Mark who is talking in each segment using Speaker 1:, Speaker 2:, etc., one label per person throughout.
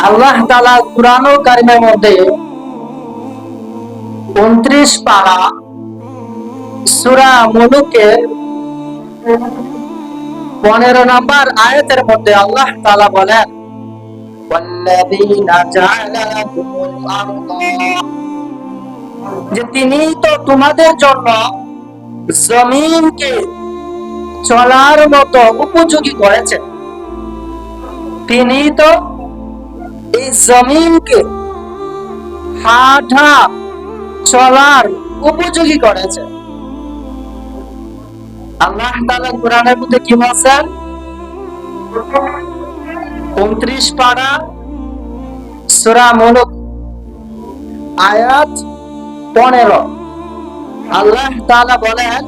Speaker 1: আল্লাহ তাআলা কুরআনুল কারীমের মধ্যে 29 পারা সূরা মুলুকের 15 নম্বর আয়াতের মধ্যে আল্লাহ তাআলা বলেন, ওয়াল্লাযীনা জা'আলা লাকুমুল আরদা, যে তিনি তো তোমাদের জন্য জমিনকে চলার মতো উপযোগী করেছেন। তিনি তো এই জমিনকে হাঁটা চলার উপযোগী করেছেন। আল্লাহ তাআলা কোরআনের মধ্যে কি বলেছেন? 29 পারা সূরা মুলক আয়াত 15 আল্লাহ তাআলা বলেন,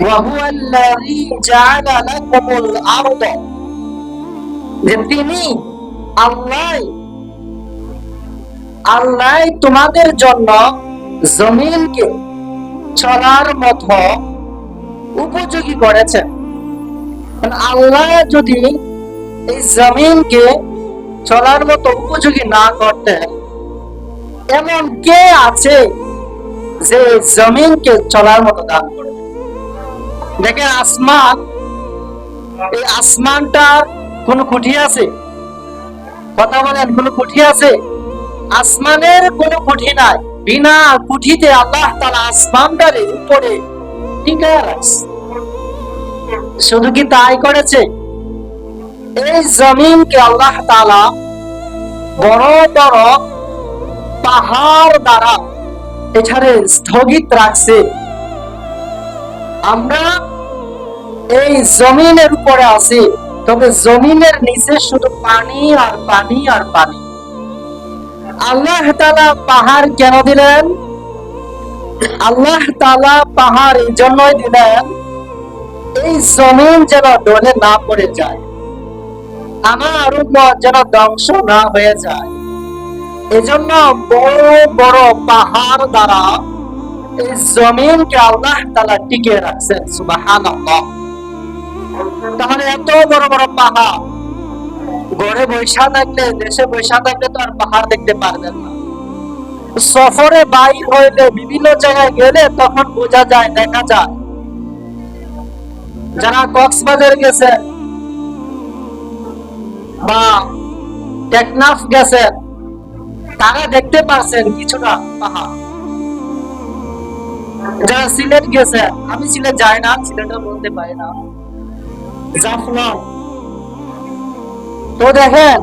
Speaker 1: ওয়া হুয়াল্লাযী জা'আলা লাকুমুল আরদা, যে তিনি আল্লাহ তোমাদের জন্য জমিনকে চলার মতো উপযোগী করেছেন। আল্লাহ যদি এই জমিনকে চলার মতো উপযোগী না করতেন, এমন কে আছে যে জমিনকে চলার মতো দান করে? দেখেন, আসমান, এই আসমানটার কোন খুঁটি আছে? কথা বলেন, কোন খুঁটি আছে? আসমানের কোন খুঁটি নাই। বিনা খুঁটিতে আল্লাহ তাআলা আসমানটার উপরে টিকায় রাখছে। শুধু কি তাই করেছে? এই জমিনকে আল্লাহ তাআলা বড় বড় পাহাড় দ্বারা এখানে স্থগিত রাখছে। আমরা এই জমিনের উপরে আছি, তবে জমিনের নিচে শুধু পানি আর পানি আর পানি। আল্লাহ তাআলা পাহাড় কেন দিলেন? আল্লাহ তাআলা পাহাড় এই জন্যই দিলেন, এই জমিন যেন ডলে না পড়ে যায়, আমার উম্মত যেন ধ্বংস না হয়ে যায়। এজন্য বড় বড় পাহাড় দ্বারা এই জমিনকে আল্লাহ তাআলা টিকিয়ে রাখছেন। সুবহানাল্লাহ। তাহলে এত বড় বড় পাহাড়, ঘরে বৈশা থাকলে, দেশে বৈশা থাকলে তো আর পাহাড় দেখতে পারবেন না। সফরে বাইর হইলে, বিভিন্ন জায়গায় গেলে তখন বোঝা যায়, দেখা যায়। যারা কক্সবাজার গেছেন বা টেকনাফ গেছেন, তারা দেখতে পারছেন কিছুটা পাহাড়। যারা সিলেট গেছে, আমি সিলেট যাই না, সিলেটও বলতে পারি না, জাফলং, তো দেখেন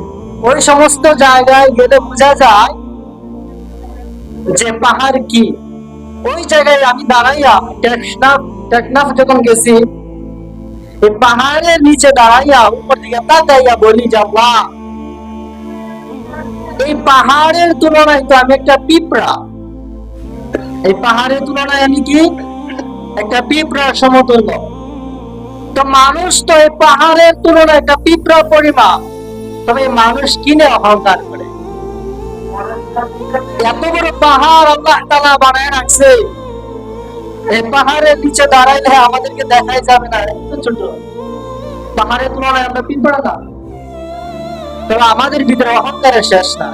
Speaker 1: ওই সমস্ত জায়গায় গেলে বোঝা যায় যে পাহাড় কি। ওই জায়গায় আমি দাঁড়াইয়া, টেকনাফ যখন গেছি, এই পাহাড়ের নিচে দাঁড়াইয়া উপর দিকে তাকাইয়া বলি যে আল্লাহ, এই পাহাড়ের তুলনায় তো আমি একটা পিঁপড়া। এই পাহাড়ের তুলনায় আমি কি? একটা পিঁপড়ার সমতুল্য। তো মানুষ তো এই পাহাড়ের তুলনায় একটা পিঁপড়া পরিমাণ, তবে মানুষ কিনে অহংকার করে। এত বড় পাহাড় আল্লাহ তাআলা বানায় রাখছে, এই পাহাড়ের নিচে দাঁড়াইলে আমাদেরকে দেখাই যাবে না, এত ছোট পাহাড়ের তুলনায় আমরা পিঁপড়া না। তবে আমাদের ভিতরে অহংকারের শেষ না।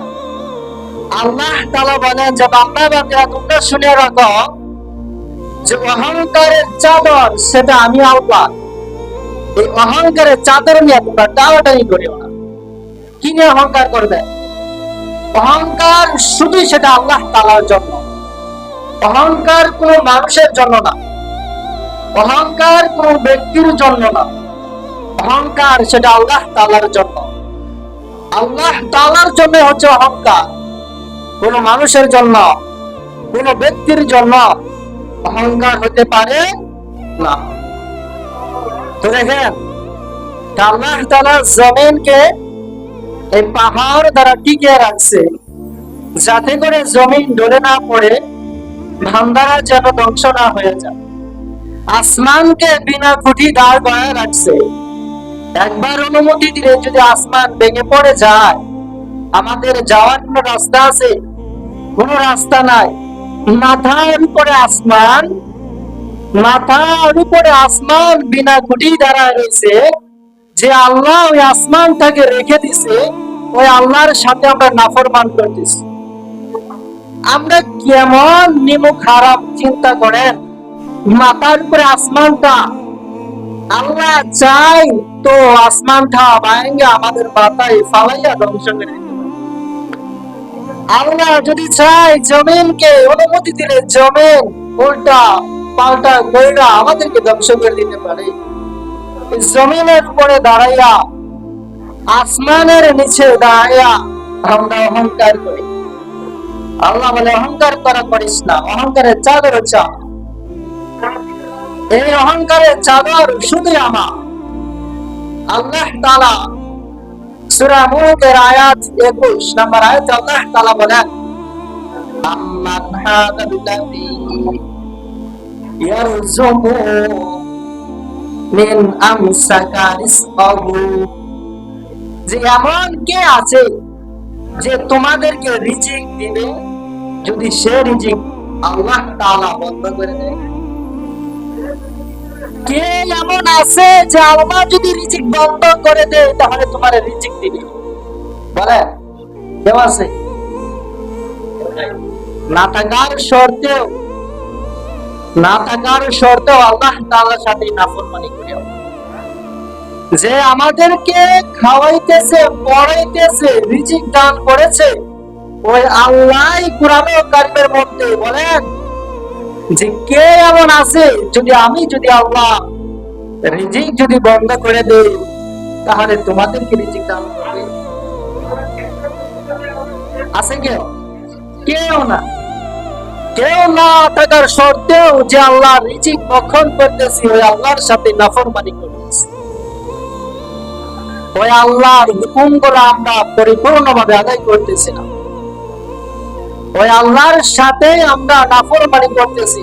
Speaker 1: আল্লাহ তাআলা বলেন যে বান্দা বান্দারা, তোমরা শুনে রাখো যে অহংকারের চাদর সেটা আমি আল্লাহ। এই অহংকারের চাদর নিয়ে তোমরা টানাটানি করিও না। কি নিয়ে অহংকার করবে? অহংকার শুধুই সেটা আল্লাহ তাআলার জন্য। অহংকার কোন মানুষের জন্য না, অহংকার কোন ব্যক্তির জন্য না, অহংকার সেটা আল্লাহ তাআলার জন্য। আল্লাহ তাআলার জন্য হচ্ছে অহংকার। কোন মানুষের জন্য, কোন ব্যক্তির জন্য অহংকার হতে পারে না। তো দেখেন, আল্লাহ তাআলা জমিনকে এই পাহাড় দ্বারা টিকিয়ে রাখছে, যাতে করে জমিন ডলে না পড়ে, বান্দারা যেন ধ্বংস না হয়ে যায়। আসমানকে বিনা খুঁটি দাঁড় করায় রাখছে। একবার অনুমতি দিলে যদি আসমান ভেঙে পড়ে যায়, আমাদের যাওয়ার কোন রাস্তা আছে? কোন রাস্তা নাই। মাথার উপরে আসমান, মাথার উপরে আসমান বিনা খুঁটি দাঁড়ায় রয়েছে। যে আল্লাহ ওই আসমানটাকে রেখে দিছে, ওই আল্লাহর সাথে আমরা নাফরমান করতেছি। আমরা কেমন নিমুখ খারাপ চিন্তা করেন, মাথার উপরে আসমানটা আল্লাহ চাই তো আসমানটা ভাঙে আমাদের মাথায় ফালাইয়া ধ্বংস করে দিতে পারে। আল্লাহ যদি চাই জমিনকে অনুমতি দিলে জমিন উল্টা পাল্টা কইরা আমাদেরকে ধ্বংস করে দিতে পারে। জমিনের উপরে দাঁড়াইয়া আসমানের নিচে দাঁড়াইয়া আমরা অহংকার করি। আল্লাহ বলে অহংকার করা করিস না, অহংকারের চাদর চা। এই অহংকারের চাদর শুধু আমার। আল্লাহ তাআলা সূরা মুলকের আয়াত 21 নম্বর আয়াতে আল্লাহ তাআলা বলেন, আম্মান হাদাল্লাযী ইয়ারযুকু মিন আমসাকা রিজকাহু, যে এমন কে আছে যে তোমাদেরকে রিজিক দিবে যদি সে রিজিক আল্লাহ তাআলা বন্ধ করে দেয়? কে এমন আছে যে আল্লাহ যদি রিজিক বন্ধ করে দেয় তাহলে তোমার রিজিক দিবে? বলে কেউ আছে? না থাকার শর্তেও আল্লাহ তাআলার সাথে নাফরমানি করে যে আমাদেরকে খাওয়াইতেছে, পড়াইতেছে, রিজিক দান করেছে, ওই আল্লাহই কুরআনে কারিমের মধ্যে বলেন যে কে এমন আছে যদি আল্লাহ রিজিক যদি বন্ধ করে দেই তাহলে তোমাদেরকে রিজিক দান করবে? আছে কেউ? কেউ না থাকার সত্ত্বেও যে আল্লাহ রিজিক বক্ষণ করতেছি ওই আল্লাহর সাথে নাফরমানি করতেছি। ওই আল্লাহর হুকুমগুলো আমরা পরিপূর্ণভাবে আদায় করতেছি না, ওই আল্লাহর সাথে আমরা নাফরমানি করতেছি।